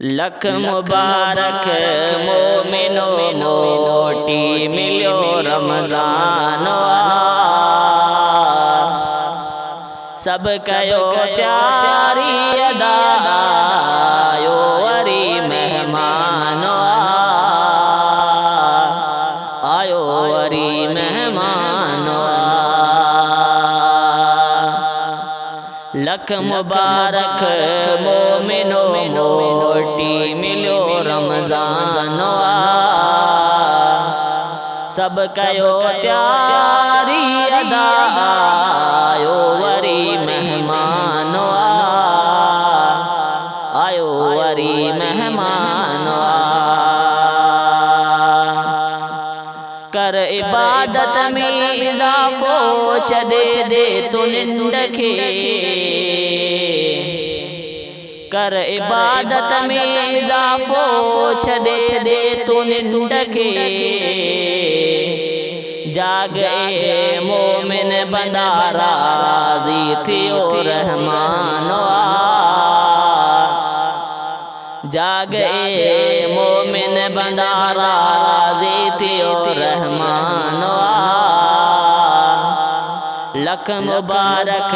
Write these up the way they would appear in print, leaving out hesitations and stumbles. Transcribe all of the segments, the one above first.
लख मुबारक मोमिनो मोटी मिलो रमज़ान सब कयो प्यारी अदा आयो वरी मेहमान आयो वरी मेहमान लख मुबारक मोमिनो मोटी मिलो रमज़ान सब कयो प्यारी अदा आयो वरी मेहमान आयो वरी मेहमान कर इबादत में इज़ाफ़ो छॾे दे तू निंड खे कर इबादत में इज़ाफ़ो छॾे दे तू निंड खे जागे मोमिन बंदा राज़ी थियो रहमान जागे मोमिन बंदा राज़ी थियो रहमान लख मुबारक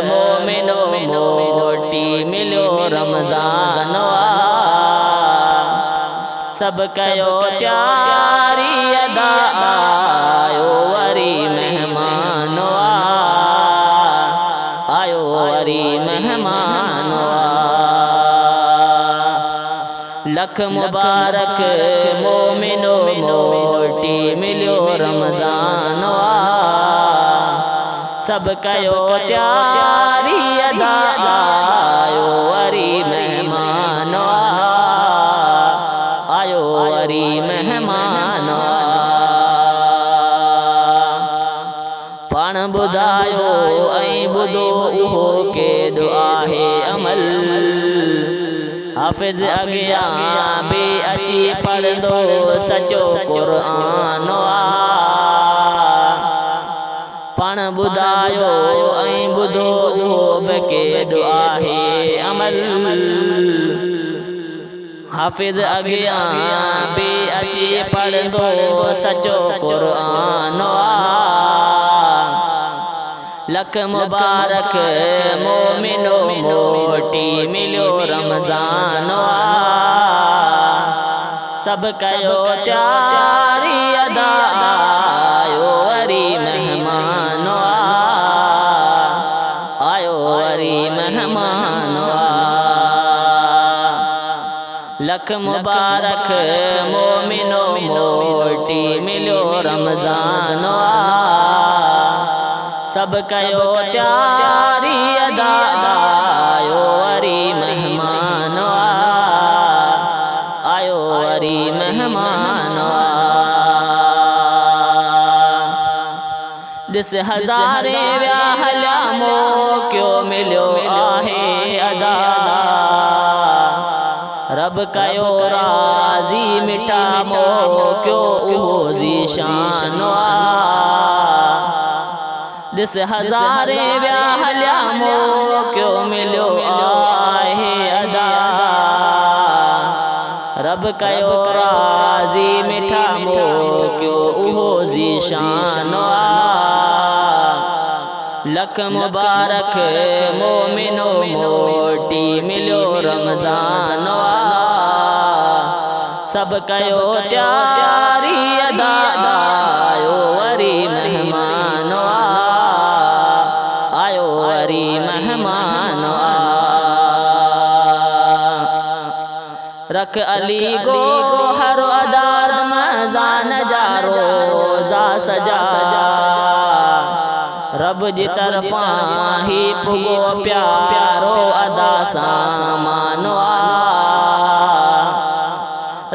मोमिनो मोटी मिलो रमज़ान सब कयो प्यारी अदा आयो वरी मेहमान आयो वरी मेहमान लख मुबारक मोमिनो मोटी मिलो रमज़ान सब कयो प्यारी अदा आयो वरी मेहमान आयो वरी मेहमान पाण ॿुधायो ऐं ॿुधो उहो केॾो आहे अमल हाफ़िज़ अॻियां बि अची पढ़ंदो सचो क़ुरान पाण ॿुधायो ऐं ॿुधो उहो बि केॾो आहे अमल हाफ़िज़ अॻियां बि अची पढ़ंदो सचो क़ुरान लख मुबारक मोमिनो मोटी मिलो रमज़ान सब कयो प्यारी अदा आयो वरी मेहमान आयो वरी मेहमान लख मुबारक मोमिनो मोटी मिलो रमज़ान सब कयो प्यारी अदा आयो वरी मेहमान आयो वरी मेहमान दिस हज़ारे व्या हलिया मौक़ो मिलियो आहे अदा रब कयो राज़ी मिठा मौक़ो उहो ज़ीशान दिस हज़ारे व्या हलिया मौक़ो मिलियो आहे अदा रब कयो राज़ी मिठा मौक़ो उहो ज़ीशान लख मुबारक मोमिनो मोटी मिलो रमज़ान सब कयो प्यारी अदा आयो वरी मेहमान आयो वरी मेहमान रख अली गो हर अदा रमज़ान जा रोज़ा सजा रब जी तरफ़ां ही पुगो प्यारो अदा सामान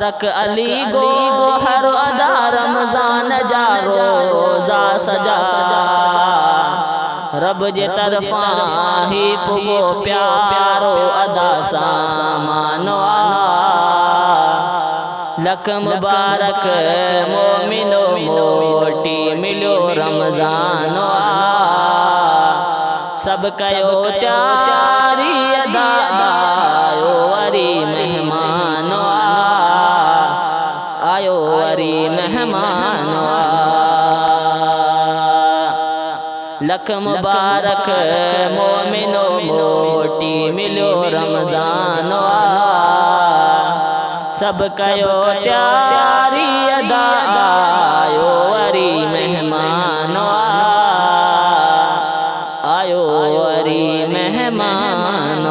रख अली गो हर अदा रमज़ान जा रोज़ा सजा रब जी तरफ़ां ही पुगो प्यारो अदा सामान लख मुबारक मोमिनो मोटी मिलो रमज़ान सब कयो प्यारी अदा आयो वरी मेहमान लख मुबारक मोमिनो मोटी मिलो रमज़ान सब कयो त्यारी अदा आयो वरी मेहमान आयो वरी मेहमान।